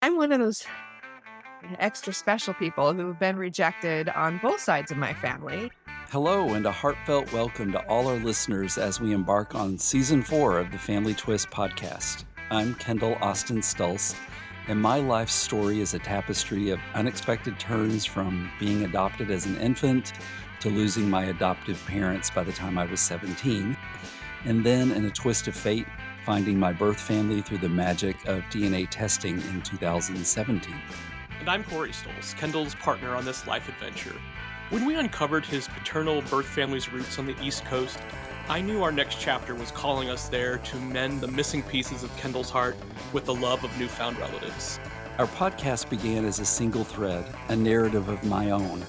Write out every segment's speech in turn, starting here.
I'm one of those extra special people who've been rejected on both sides of my family. Hello, and a heartfelt welcome to all our listeners as we embark on Season 4 of the Family Twist podcast. I'm Kendall Austin Stulse, and my life story is a tapestry of unexpected turns from being adopted as an infant to losing my adoptive parents by the time I was 17, and then in a twist of fate, finding my birth family through the magic of DNA testing in 2017. And I'm Corey Stolz, Kendall's partner on this life adventure. When we uncovered his paternal birth family's roots on the East Coast, I knew our next chapter was calling us there to mend the missing pieces of Kendall's heart with the love of newfound relatives. Our podcast began as a single thread, a narrative of my own,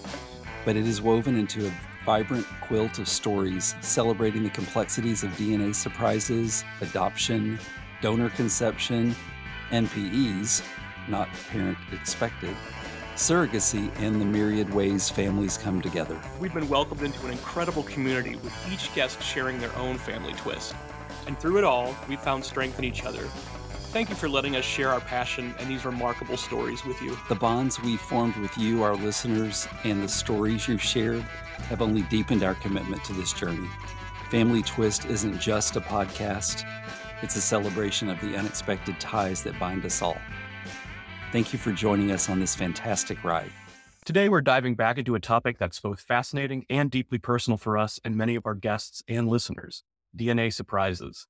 but it is woven into a vibrant quilt of stories celebrating the complexities of DNA surprises, adoption, donor conception, MPEs, not parent expected, surrogacy, and the myriad ways families come together. We've been welcomed into an incredible community with each guest sharing their own family twist. And through it all, we found strength in each other. Thank you for letting us share our passion and these remarkable stories with you. The bonds we formed with you, our listeners, and the stories you've shared have only deepened our commitment to this journey. Family Twist isn't just a podcast, it's a celebration of the unexpected ties that bind us all. Thank you for joining us on this fantastic ride. Today, we're diving back into a topic that's both fascinating and deeply personal for us and many of our guests and listeners: DNA surprises.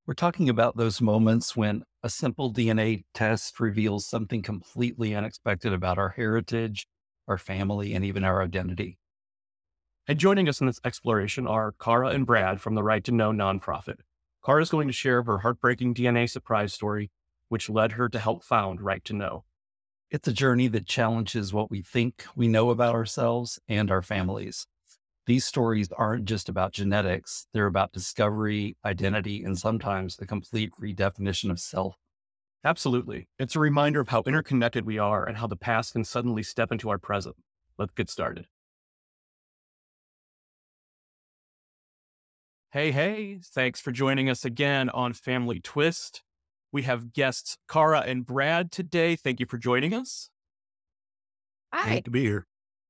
We're talking about those moments when a simple DNA test reveals something completely unexpected about our heritage, our family, and even our identity. And joining us in this exploration are Cara and Brad from the Right to Know nonprofit. Cara is going to share her heartbreaking DNA surprise story, which led her to help found Right to Know. It's a journey that challenges what we think we know about ourselves and our families. These stories aren't just about genetics, they're about discovery, identity, and sometimes the complete redefinition of self. Absolutely. It's a reminder of how interconnected we are and how the past can suddenly step into our present. Let's get started. Hey, thanks for joining us again on Family Twist. We have guests Cara and Brad today. Thank you for joining us. Hi. Great to be here.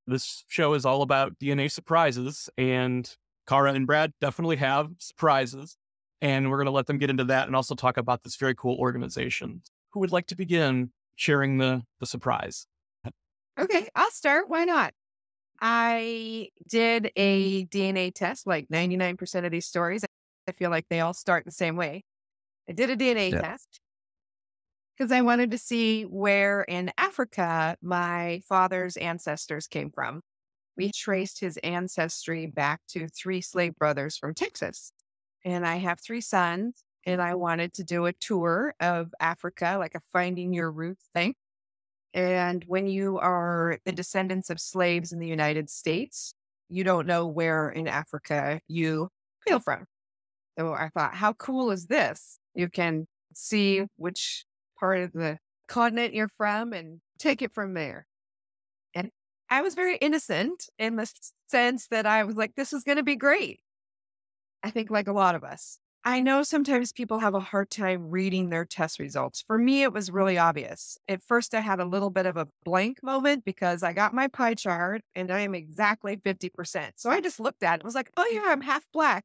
This show is all about DNA surprises, and Cara and Brad definitely have surprises, and we're going to let them get into that and also talk about this very cool organization. Who would like to begin sharing the surprise? Okay, I'll start. Why not? I did a DNA test, like 99% of these stories. I feel like they all start the same way. I did a DNA test because I wanted to see where in Africa my father's ancestors came from. We traced his ancestry back to 3 slave brothers from Texas. And I have 3 sons, and I wanted to do a tour of Africa, like a Finding Your Roots thing. And when you are the descendants of slaves in the United States, you don't know where in Africa you hail from. So I thought, how cool is this? You can see which part of the continent you're from and take it from there. And I was very innocent in the sense that I was like, this is going to be great. I think like a lot of us. I know sometimes people have a hard time reading their test results. For me, it was really obvious. At first, I had a little bit of a blank moment because I got my pie chart and I am exactly 50%. So I just looked at it and was like, oh yeah, I'm half Black.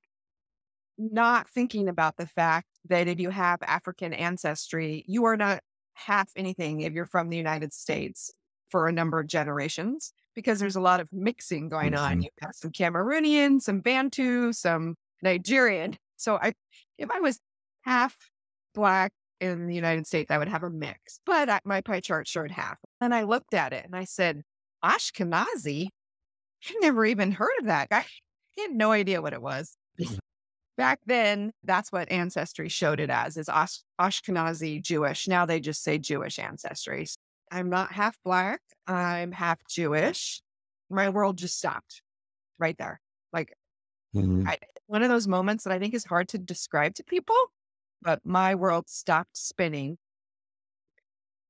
Not thinking about the fact that if you have African ancestry, you are not half anything if you're from the United States for a number of generations, because there's a lot of mixing going on. You've got some Cameroonian, some Bantu, some Nigerian. So if I was half Black in the United States, I would have a mix, but my pie chart showed half. And I looked at it and I said, Ashkenazi? I've never even heard of that. I had no idea what it was. Back then, that's what Ancestry showed it as, is Ashkenazi Jewish. Now they just say Jewish ancestry. I'm not half Black. I'm half Jewish. My world just stopped right there. Like, one of those moments that I think is hard to describe to people, but my world stopped spinning.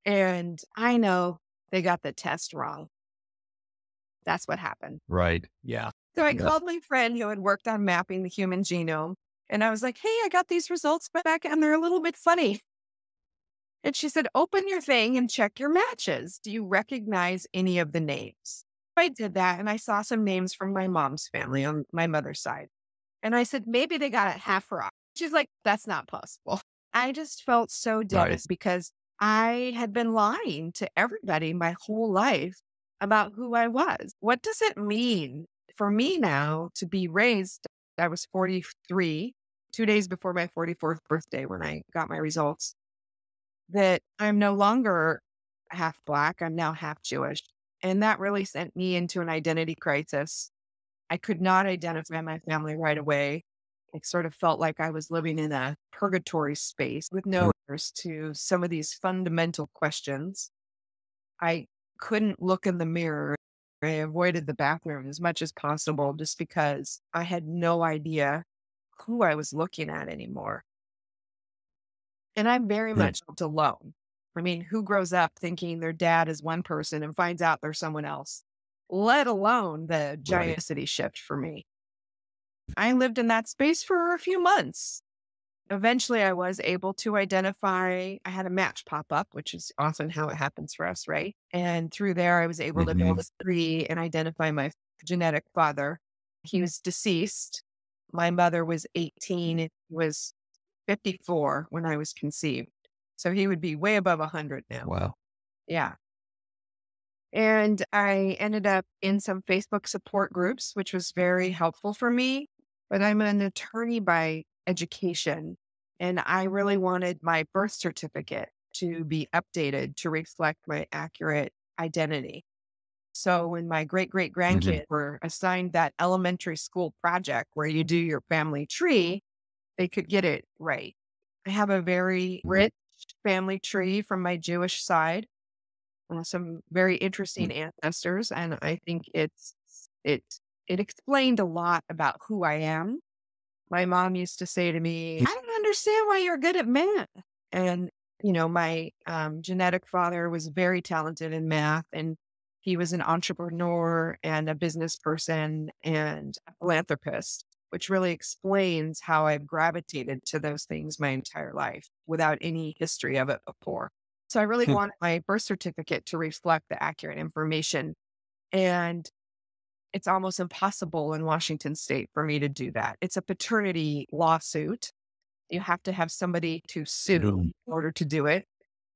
And I know they got the test wrong. That's what happened. Right. Yeah. So I called my friend who had worked on mapping the human genome. And I was like, hey, I got these results back and they're a little bit funny. And she said, open your thing and check your matches. Do you recognize any of the names? I did that and I saw some names from my mom's family on my mother's side. And I said, maybe they got it half wrong. She's like, that's not possible. I just felt so Right. devastated because I had been lying to everybody my whole life about who I was. What does it mean for me now to be raised? I was 43, 2 days before my 44th birthday when I got my results, that I'm no longer half Black. I'm now half Jewish. And that really sent me into an identity crisis. I could not identify my family right away. It sort of felt like I was living in a purgatory space with no answers to some of these fundamental questions. I couldn't look in the mirror. I avoided the bathroom as much as possible just because I had no idea who I was looking at anymore. And I'm very Yeah. much alone. I mean, who grows up thinking their dad is one person and finds out they're someone else, let alone the Right. giant shift for me. I lived in that space for a few months. Eventually, I was able to identify, I had a match pop up, which is often how it happens for us, right? And through there, I was able to build Hmm. a tree and identify my genetic father. He was deceased. My mother was 18, and he was 54 when I was conceived. So he would be way above 100 now. Wow. Yeah. And I ended up in some Facebook support groups, which was very helpful for me. But I'm an attorney by education, and I really wanted my birth certificate to be updated to reflect my accurate identity. So when my great great Hmm. grandkids were assigned that elementary school project where you do your family tree, they could get it right. I have a very rich family tree from my Jewish side, some very interesting ancestors, and I think it it explained a lot about who I am. My mom used to say to me, "I don't understand why you're good at math." And my genetic father was very talented in math, and he was an entrepreneur and a business person and a philanthropist, which really explains how I've gravitated to those things my entire life without any history of it before. So I really wanted my birth certificate to reflect the accurate information. And it's almost impossible in Washington state for me to do that. It's a paternity lawsuit. You have to have somebody to sue in order to do it.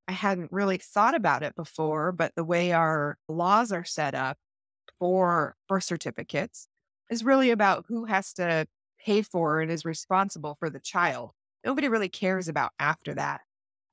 I hadn't really thought about it before, but the way our laws are set up for birth certificates is really about who has to pay for and is responsible for the child. Nobody really cares about after that.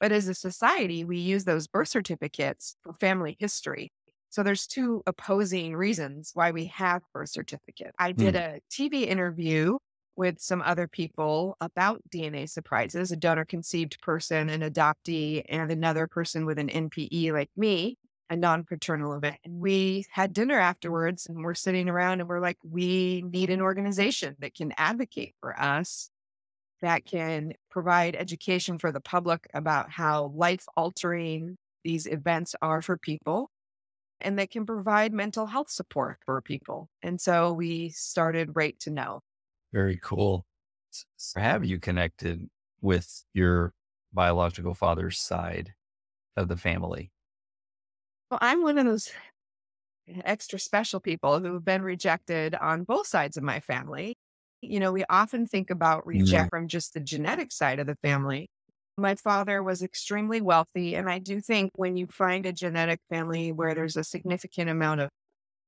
But as a society, we use those birth certificates for family history. So there's two opposing reasons why we have birth certificates. I did a TV interview with some other people about DNA surprises, a donor conceived person, an adoptee, and another person with an NPE like me, a non-paternal event. And we had dinner afterwards and we're sitting around and we're like, we need an organization that can advocate for us, that can provide education for the public about how life altering these events are for people, and that can provide mental health support for people. And so we started Right to Know. Very cool. Have you connected with your biological father's side of the family? Well, I'm one of those extra special people who have been rejected on both sides of my family. We often think about Yeah. reject from just the genetic side of the family. My father was extremely wealthy. And I do think when you find a genetic family where there's a significant amount of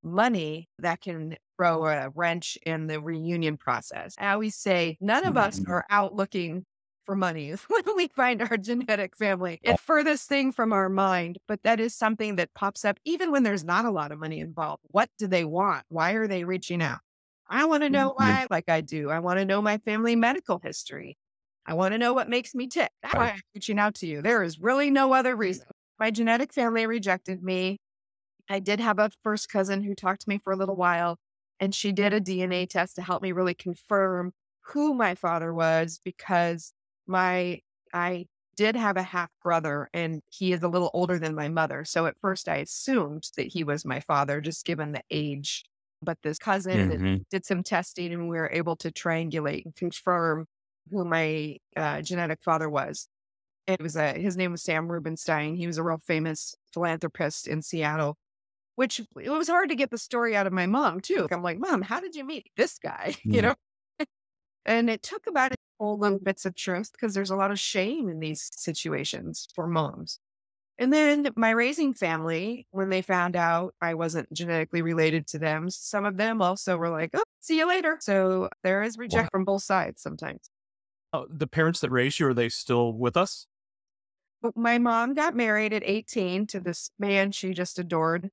money, that can throw a wrench in the reunion process. I always say none of us are out looking for money when we find our genetic family. It's furthest thing from our mind, but that is something that pops up even when there's not a lot of money involved. What do they want? Why are they reaching out? I want to know why, like I do. I want to know my family medical history. I want to know what makes me tick. That's why I'm reaching out to you. There is really no other reason. My genetic family rejected me. I did have a first cousin who talked to me for a little while, and she did a DNA test to help me really confirm who my father was, because I did have a half brother and he is a little older than my mother. So at first I assumed that he was my father, just given the age. But this cousin Hmm. did some testing and we were able to triangulate and confirm who my genetic father was. His name was Sam Rubenstein. He was a real famous philanthropist in Seattle, which it was hard to get the story out of my mom too. I'm like, Mom, how did you meet this guy? Yeah. And it took about a whole little bits of truth because there's a lot of shame in these situations for moms. And then my raising family, when they found out I wasn't genetically related to them, some of them also were like, oh, see you later. So there is Wow. reject from both sides sometimes. Oh, the parents that raised you, are they still with us? But my mom got married at 18 to this man she just adored,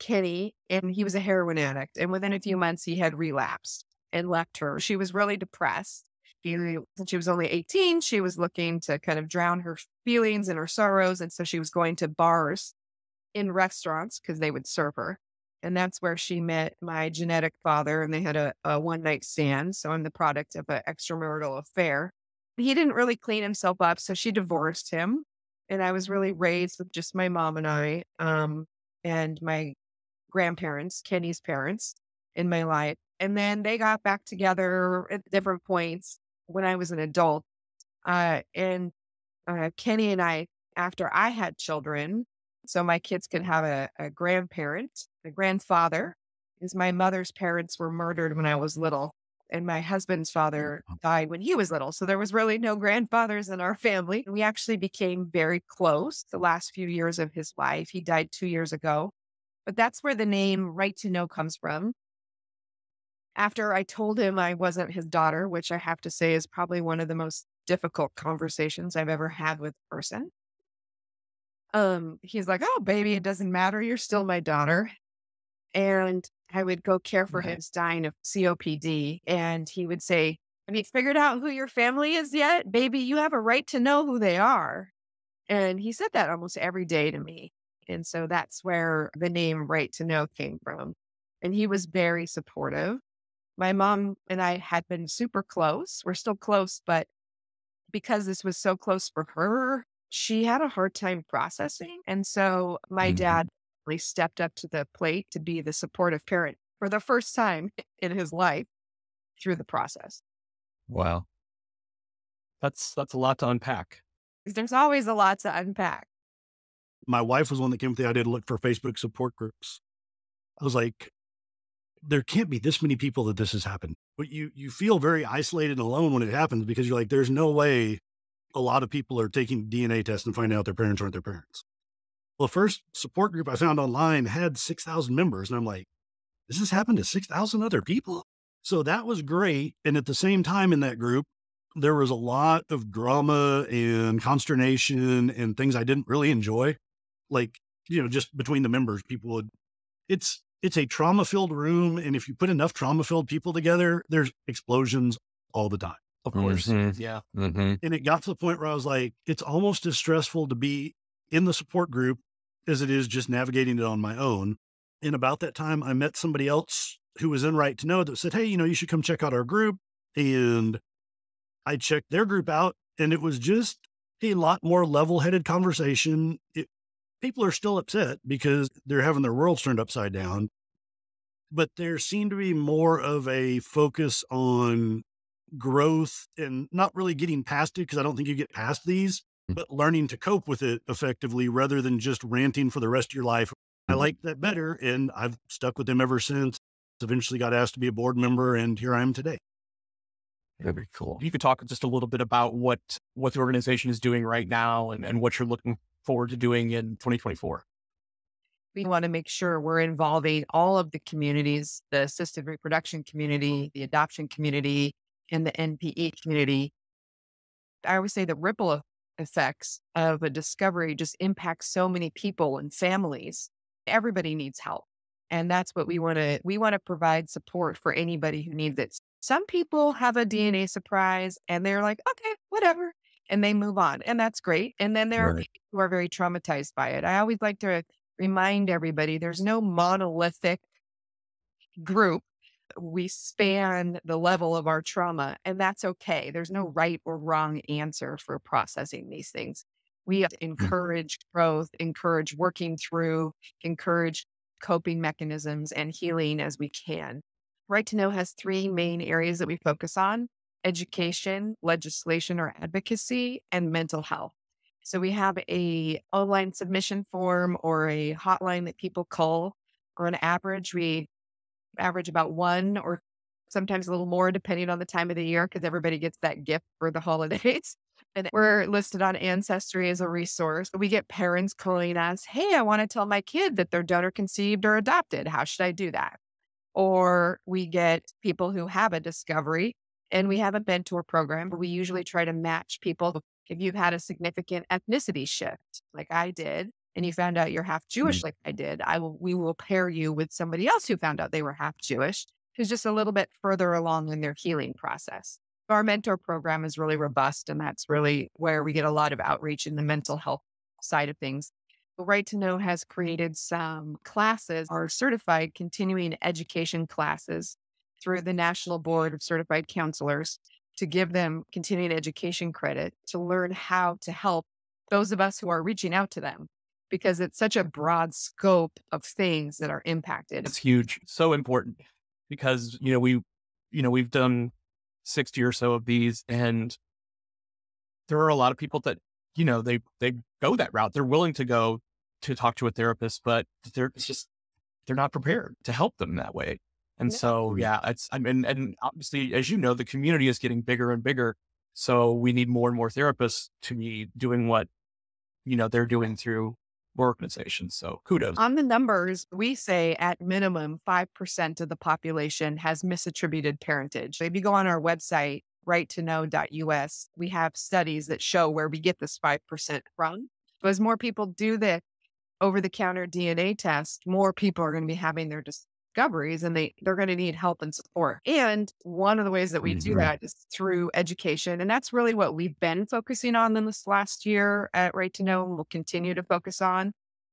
Kenny, and he was a heroin addict. And within a few months, he had relapsed and left her. She was really depressed. Since she was only 18, she was looking to kind of drown her feelings and her sorrows. And so she was going to bars in restaurants because they would serve her. And that's where she met my genetic father, and they had a one night stand. So I'm the product of an extramarital affair. He didn't really clean himself up, so she divorced him. And I was really raised with just my mom and I, and my grandparents, Kenny's parents, in my life. And then they got back together at different points when I was an adult. And Kenny and I, after I had children, so my kids could have a grandparent, a grandfather, because my mother's parents were murdered when I was little. And my husband's father died when he was little. So there was really no grandfathers in our family. We actually became very close the last few years of his life. He died 2 years ago. But that's where the name Right to Know comes from. After I told him I wasn't his daughter, which I have to say is probably one of the most difficult conversations I've ever had with a person. He's like, oh, baby, it doesn't matter. You're still my daughter. And I would go care for him dying of COPD. And he would say, have you figured out who your family is yet? Baby, you have a right to know who they are. And he said that almost every day to me. And so that's where the name Right to Know came from. And he was very supportive. My mom and I had been super close. We're still close, but because this was so close for her, she had a hard time processing. And so my dad really stepped up to the plate to be the supportive parent for the first time in his life through the process. Wow. That's a lot to unpack. There's always a lot to unpack. My wife was one that came with the idea to look for Facebook support groups. I was like, there can't be this many people that this has happened. But you feel very isolated and alone when it happens because you're like, there's no way a lot of people are taking DNA tests and finding out their parents aren't their parents. Well, the first support group I found online had 6,000 members. And I'm like, this has happened to 6,000 other people. So that was great. And at the same time in that group, there was a lot of drama and consternation and things I didn't really enjoy. Like, just between the members, people would, it's a trauma-filled room. And if you put enough trauma-filled people together, there's explosions all the time. Of course. Yeah. And it got to the point where I was like, it's almost as stressful to be in the support group as it is just navigating it on my own. And about that time, I met somebody else who was in Right to Know that said, hey, you should come check out our group. And I checked their group out, and it was just a lot more level-headed conversation. People are still upset because they're having their worlds turned upside down, but there seemed to be more of a focus on growth and not really getting past it, because I don't think you get past these, but learning to cope with it effectively rather than just ranting for the rest of your life. I like that better, and I've stuck with them ever since. Eventually got asked to be a board member, and here I am today. Very cool. You could talk just a little bit about what the organization is doing right now and what you're looking forward to doing in 2024. We want to make sure we're involving all of the communities, the assisted reproduction community, the adoption community, and the NPE community. I always say the ripple effects of a discovery just impact so many people and families. Everybody needs help. And that's what we want to provide support for anybody who needs it. Some people have a DNA surprise and they're like, okay, whatever. And they move on. And that's great. And then there are people who are very traumatized by it. I always like to remind everybody there's no monolithic group. We span the level of our trauma, and that's okay. There's no right or wrong answer for processing these things. We have to encourage growth, encourage working through, encourage coping mechanisms and healing as we can. Right to Know has three main areas that we focus on: education, legislation or advocacy, and mental health. So we have a online submission form or a hotline that people call. On average, we average about one or sometimes a little more depending on the time of the year because everybody gets that gift for the holidays. And we're listed on Ancestry as a resource. We get parents calling us, hey, I want to tell my kid that they're donor conceived or adopted. How should I do that? Or we get people who have a discovery and we have a mentor program. We usually try to match people. If you've had a significant ethnicity shift, like I did, and you found out you're half Jewish, like I did, we will pair you with somebody else who found out they were half Jewish, who's just a little bit further along in their healing process. Our mentor program is really robust, and that's really where we get a lot of outreach in the mental health side of things. The Right to Know has created some classes, or certified continuing education classes through the National Board of Certified Counselors to give them continuing education credit to learn how to help those of us who are reaching out to them, because it's such a broad scope of things that are impacted. It's huge, so important because, we've done 60 or so of these, and there are a lot of people that, they go that route. They're willing to go to talk to a therapist, but they're not prepared to help them that way. And so, and obviously, as you know, the community is getting bigger and bigger. So we need more and more therapists to be doing what, they're doing through organizations. So kudos. On the numbers, we say at minimum 5% of the population has misattributed parentage. If you go on our website, righttoknow.us, we have studies that show where we get this 5% from. So as more people do the over-the-counter DNA test, more people are going to be having their discoveries, and they're going to need help and support. And one of the ways that we do that is through education. And that's really what we've been focusing on in this last year at Right to Know, and we'll continue to focus on.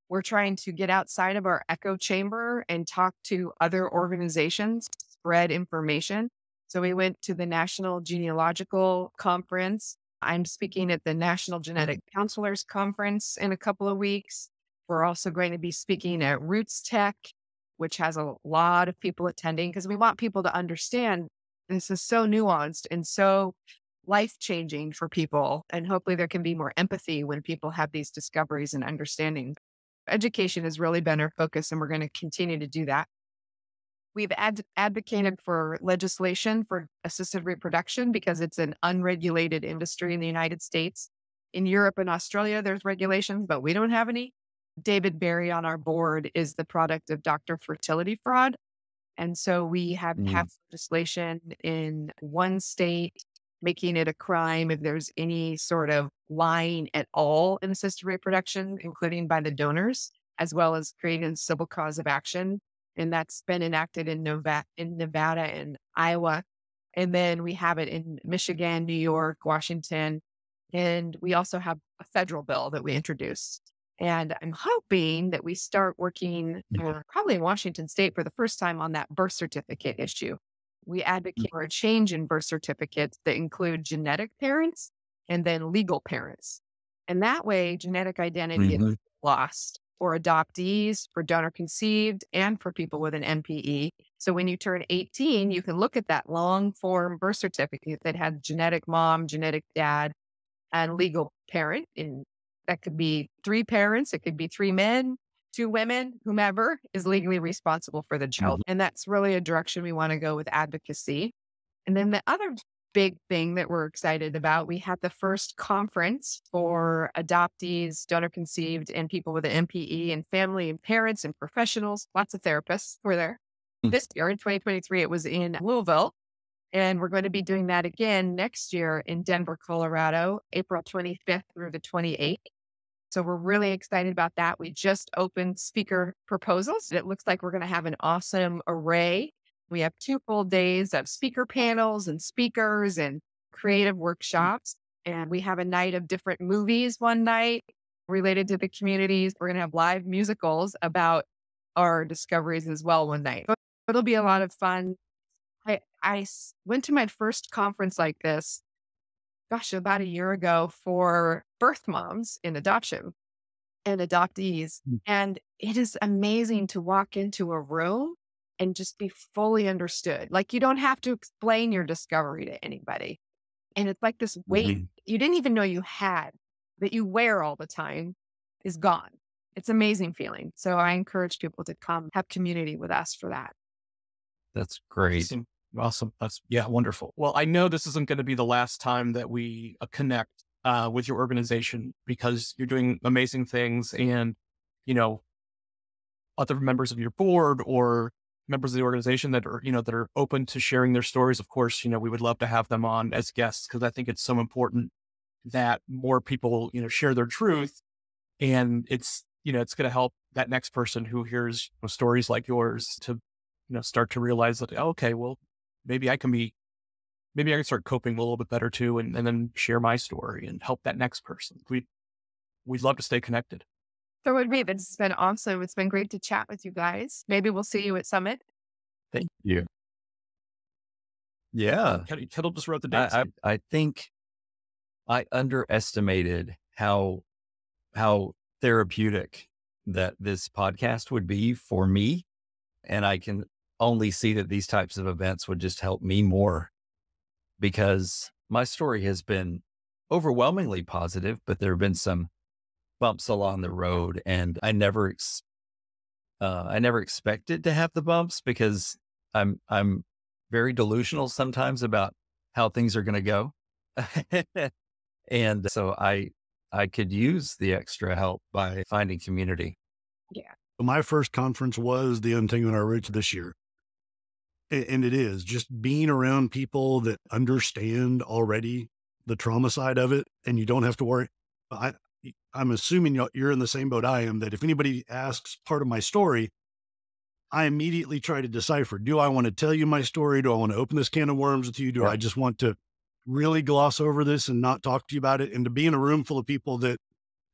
We're trying to get outside of our echo chamber and talk to other organizations, spread information. So we went to the National Genealogical Conference. I'm speaking at the National Genetic Counselors Conference in a couple of weeks. We're also going to be speaking at Roots Tech, which has a lot of people attending, because we want people to understand this is so nuanced and so life-changing for people. And hopefully there can be more empathy when people have these discoveries and understanding. Education has really been our focus, and we're going to continue to do that. We've advocated for legislation for assisted reproduction because it's an unregulated industry in the United States. In Europe and Australia, there's regulations, but we don't have any. David Berry on our board is the product of Dr. Fertility Fraud. And so we have passed legislation in one state making it a crime if there's any sort of lying at all in assisted reproduction, including by the donors, as well as creating a civil cause of action. And that's been enacted in Nevada and Iowa. And then we have it in Michigan, New York, Washington. And we also have a federal bill that we introduced. And I'm hoping that we start working probably in Washington State for the first time on that birth certificate issue. We advocate for a change in birth certificates that include genetic parents and then legal parents. And that way, genetic identity is lost for adoptees, for donor conceived, and for people with an MPE. So when you turn 18, you can look at that long form birth certificate that had genetic mom, genetic dad, and legal parent. And that could be 3 parents. It could be 3 men, 2 women, whomever is legally responsible for the child. And that's really a direction we want to go with advocacy. And then the other big thing that we're excited about, we had the first conference for adoptees, donor conceived, and people with an MPE, and family and parents and professionals. Lots of therapists were there. This year in 2023, it was in Louisville. And we're going to be doing that again next year in Denver, Colorado, April 25th through the 28th. So we're really excited about that. We just opened speaker proposals. It looks like we're going to have an awesome array. We have 2 full days of speaker panels and speakers and creative workshops. And we have a night of different movies one night related to the communities. We're going to have live musicals about our discoveries as well one night. It'll be a lot of fun. I went to my first conference like this, about a year ago, for birth moms in adoption and adoptees. And it is amazing to walk into a room and just be fully understood. Like, you don't have to explain your discovery to anybody. And it's like this weight you didn't even know you had that you wear all the time is gone. It's an amazing feeling. So I encourage people to come have community with us for that. That's great. Awesome. That's wonderful. Well, I know this isn't going to be the last time that we connect with your organization, because you're doing amazing things, and, other members of your board or members of the organization that are open to sharing their stories. Of course, we would love to have them on as guests, because I think it's so important that more people, share their truth, and it's going to help that next person who hears stories like yours to, start to realize that, okay, well, maybe I can start coping a little bit better too, and then share my story and help that next person. We'd love to stay connected. So it would be. It's been awesome. It's been great to chat with you guys. Maybe we'll see you at Summit. Thank you. Yeah. Kettle just wrote the dates. I think I underestimated how therapeutic that this podcast would be for me. And I can only see that these types of events would just help me more, because my story has been overwhelmingly positive, but there have been some bumps along the road, and I never expected to have the bumps, because I'm very delusional sometimes about how things are going to go. And so I could use the extra help by finding community. Yeah. My first conference was the Untangling Our Roots this year. And it is just being around people that understand already the trauma side of it, and you don't have to worry. I'm assuming you're in the same boat I am, that if anybody asks part of my story, I immediately try to decipher, do I want to tell you my story? Do I want to open this can of worms with you? Do I just want to really gloss over this and not talk to you about it? And to be in a room full of people that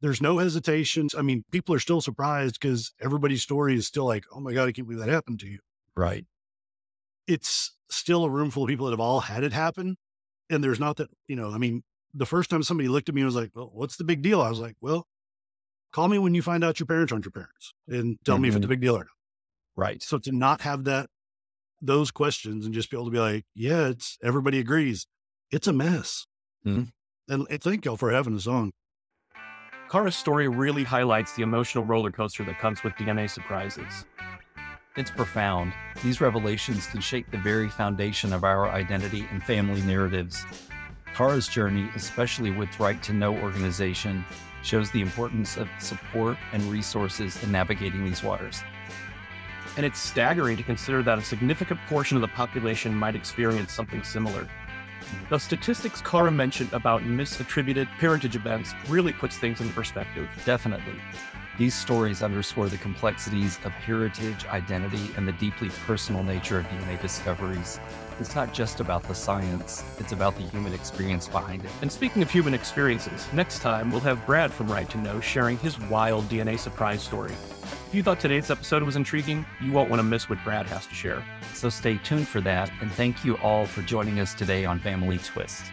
there's no hesitation. I mean, people are still surprised because everybody's story is still like, oh my God, I can't believe that happened to you. Right. It's still a room full of people that have all had it happen. And there's not that, the first time somebody looked at me and was like, well, what's the big deal? I was like, well, call me when you find out your parents aren't your parents and tell me if it's a big deal or not. Right. So to not have those questions and just be able to be like, yeah, everybody agrees. It's a mess. Mm-hmm. And thank y'all for having us on. Kara's story really highlights the emotional roller coaster that comes with DNA surprises. It's profound. These revelations can shake the very foundation of our identity and family narratives. Kara's journey, especially with Right to Know organization, shows the importance of support and resources in navigating these waters. And it's staggering to consider that a significant portion of the population might experience something similar. The statistics Kara mentioned about misattributed parentage events really puts things into perspective. Definitely. These stories underscore the complexities of heritage, identity, and the deeply personal nature of DNA discoveries. It's not just about the science, it's about the human experience behind it. And speaking of human experiences, next time we'll have Brad from Right to Know sharing his wild DNA surprise story. If you thought today's episode was intriguing, you won't want to miss what Brad has to share. So stay tuned for that, and thank you all for joining us today on Family Twist.